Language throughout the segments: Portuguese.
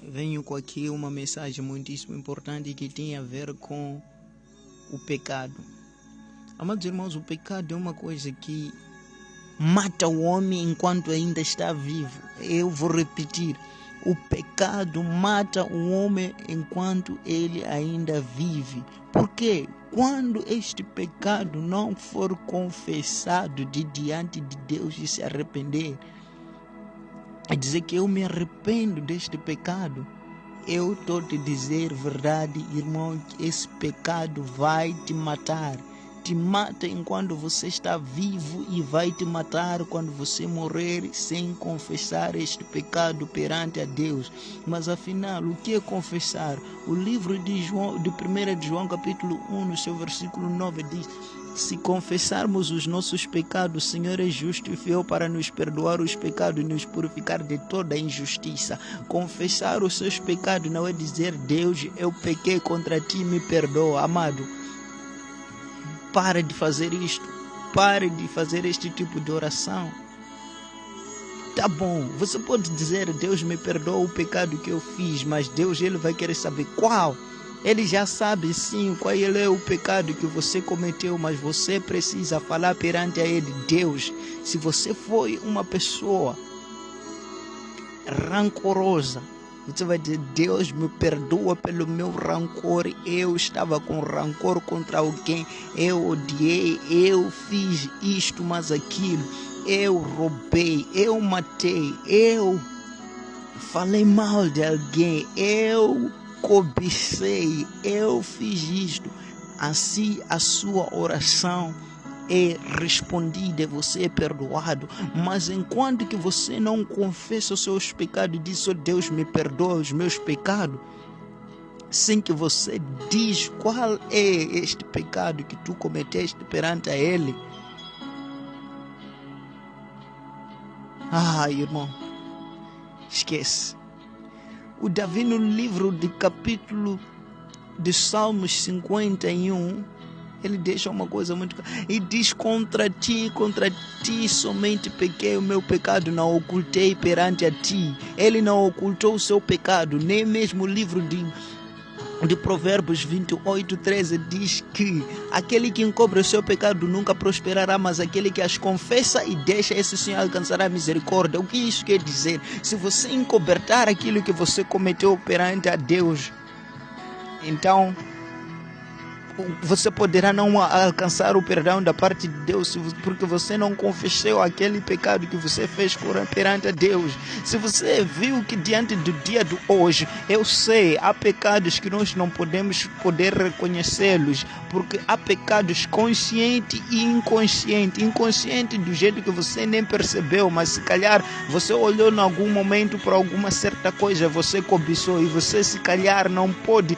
venho com aqui uma mensagem muitíssimo importante que tem a ver com o pecado. Amados irmãos, o pecado é uma coisa que mata o homem enquanto ainda está vivo. Eu vou repetir. O pecado mata o homem enquanto ele ainda vive. Porque quando este pecado não for confessado diante de Deus e se arrepender, é dizer que eu me arrependo deste pecado, eu estou te dizer verdade, irmão, que esse pecado vai te matar. Te mata enquanto você está vivo e vai te matar quando você morrer sem confessar este pecado perante a Deus. Mas afinal, o que é confessar? O livro de 1 de João capítulo 1, no seu versículo 9 diz: se confessarmos os nossos pecados, o Senhor é justo e fiel para nos perdoar os pecados e nos purificar de toda a injustiça. Confessar os seus pecados não é dizer: Deus, eu pequei contra ti, me perdoa. Amado, pare de fazer isto. Pare de fazer este tipo de oração. Tá bom, você pode dizer: Deus, me perdoa o pecado que eu fiz, mas Deus, Ele vai querer saber qual. Ele já sabe sim qual é o pecado que você cometeu, mas você precisa falar perante a Ele: Deus, se você foi uma pessoa rancorosa, você vai dizer: Deus, me perdoa pelo meu rancor. Eu estava com rancor contra alguém. Eu odiei. Eu fiz isto, mas aquilo. Eu roubei. Eu matei. Eu falei mal de alguém. Eu cobicei. Eu fiz isto. Assim a sua oração é respondida, você é perdoado. Mas enquanto que você não confessa os seus pecados e diz: oh, Deus, me perdoa os meus pecados, sem que você diz qual é este pecado que tu cometeste perante a Ele, irmão, esquece. O Davi, no livro de capítulo de Salmos 51, ele deixa uma coisa muito clara e diz: contra ti somente pequei, o meu pecado não ocultei perante a ti. Ele não ocultou o seu pecado. Nem mesmo o livro de Provérbios 28:13 diz que aquele que encobre o seu pecado nunca prosperará, mas aquele que as confessa e deixa, esse sim alcançará misericórdia. O que isso quer dizer? Se você encobertar aquilo que você cometeu perante a Deus, então você poderá não alcançar o perdão da parte de Deus, porque você não confessou aquele pecado que você fez perante a Deus. Se você viu que diante do dia de hoje, eu sei, há pecados que nós não podemos reconhecê-los, porque há pecados consciente e inconsciente. Inconsciente do jeito que você nem percebeu, mas se calhar você olhou em algum momento para alguma certa coisa, você cobiçou e você se calhar não pôde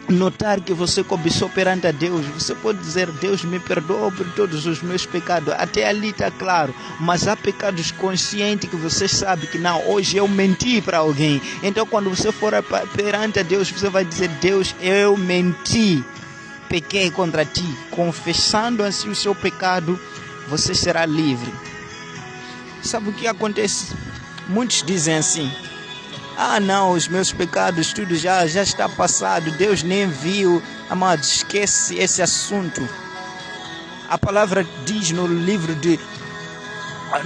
notar que você cobiçou perante a Deus. Você pode dizer: Deus, me perdoa por todos os meus pecados. Até ali está claro. Mas há pecados conscientes que você sabe que não, hoje eu menti para alguém. Então quando você for perante a Deus, você vai dizer: Deus, eu menti, pequei contra ti. Confessando assim o seu pecado, você será livre. Sabe o que acontece? Muitos dizem assim: não, os meus pecados, tudo já está passado, Deus nem viu. Amado, esquece esse assunto. A palavra diz no livro de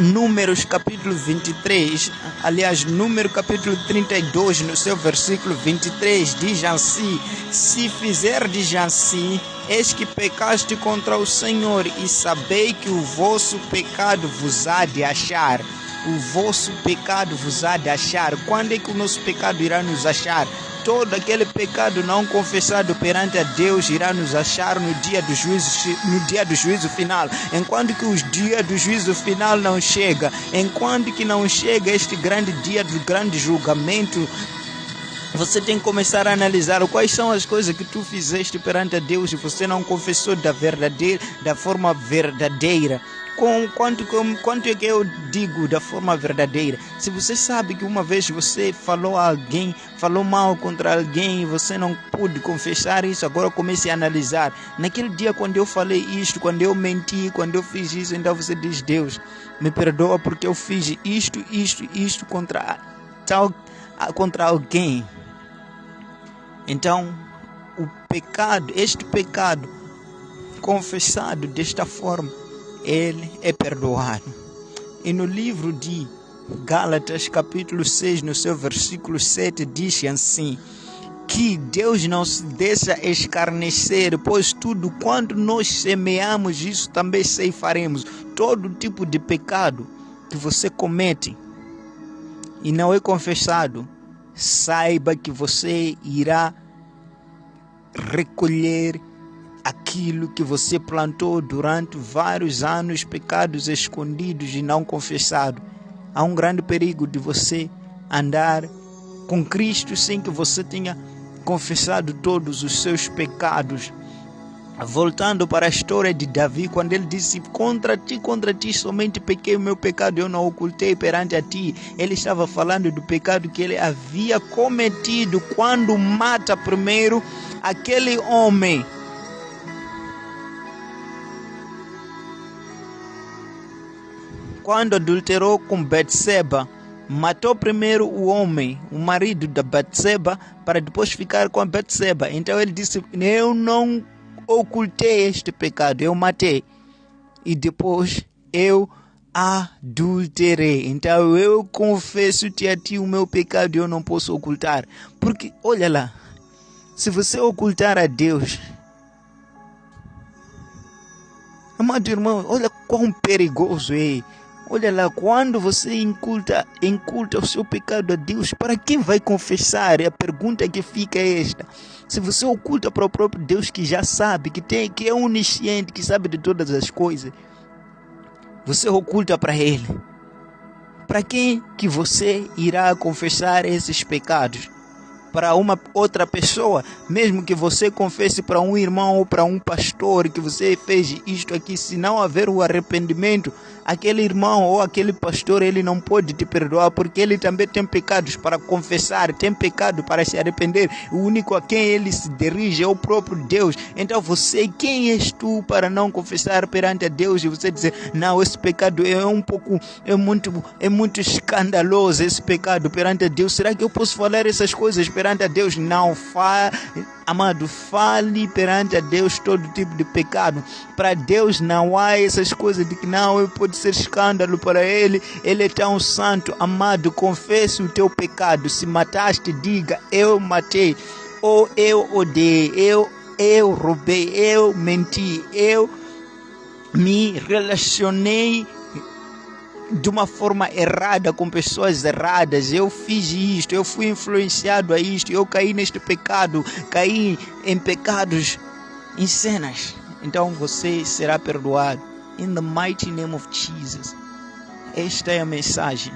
Números capítulo 23, aliás, Número capítulo 32, no seu versículo 23, diz assim: se fizerdes assim, eis que pecaste contra o Senhor, e sabei que o vosso pecado vos há de achar. O vosso pecado vos há de achar. Quando é que o nosso pecado irá nos achar? Todo aquele pecado não confessado perante a Deus irá nos achar no dia do juízo final. Enquanto que o dia do juízo final não chega, enquanto que não chega este grande dia do grande julgamento, você tem que começar a analisar quais são as coisas que tu fizeste perante a Deus e você não confessou da forma verdadeira. Quanto é que eu digo da forma verdadeira? Se você sabe que uma vez você falou mal contra alguém e você não pôde confessar isso, agora comece a analisar. Naquele dia, quando eu falei isto, quando eu menti, quando eu fiz isso, então você diz: Deus, me perdoa porque eu fiz isto contra tal contra alguém, então este pecado confessado desta forma, ele é perdoado. E no livro de Gálatas, capítulo 6, no seu versículo 7, diz assim, que Deus não se deixa escarnecer, pois tudo quanto nós semeamos, isso também ceifaremos. Todo tipo de pecado que você comete e não é confessado, saiba que você irá recolher aquilo que você plantou durante vários anos, pecados escondidos e não confessados. Há um grande perigo de você andar com Cristo sem que você tenha confessado todos os seus pecados. Voltando para a história de Davi, quando ele disse, contra ti somente pequei, o meu pecado eu não ocultei perante a ti. Ele estava falando do pecado que ele havia cometido quando mata primeiro aquele homem. Quando adulterou com Betseba, matou primeiro o homem, o marido da Betseba, para depois ficar com a Betseba. Então ele disse, eu não ocultei este pecado, eu matei. E depois eu adulterei. Então eu confesso-te a ti o meu pecado, eu não posso ocultar. Porque, olha lá, se você ocultar a Deus, amado irmão, olha quão perigoso é. Olha lá, quando você inculta o seu pecado a Deus, para quem vai confessar? A pergunta que fica é esta. Se você oculta para o próprio Deus que já sabe, que é onisciente, que sabe de todas as coisas, você oculta para Ele. Para quem que você irá confessar esses pecados? Para uma outra pessoa, mesmo que você confesse para um irmão ou para um pastor que você fez isto aqui, se não haver o arrependimento, aquele irmão ou aquele pastor, ele não pode te perdoar, porque ele também tem pecados para confessar, tem pecado para se arrepender. O único a quem ele se dirige é o próprio Deus. Então você, quem és tu para não confessar perante a Deus e você dizer, não, esse pecado é muito escandaloso, esse pecado perante a Deus. Será que eu posso falar essas coisas perante a Deus? Não, amado, fale perante a Deus todo tipo de pecado. Para Deus não há essas coisas de que não, pode ser escândalo para Ele é tão santo. Amado, confesse o teu pecado. Se mataste, diga, eu matei, ou eu odiei, eu roubei, eu menti, eu me relacionei de uma forma errada com pessoas erradas, eu fiz isto, eu fui influenciado a isto, eu caí neste pecado, caí em pecados, em cenas. Então você será perdoado. In the mighty name of Jesus. Esta é a mensagem.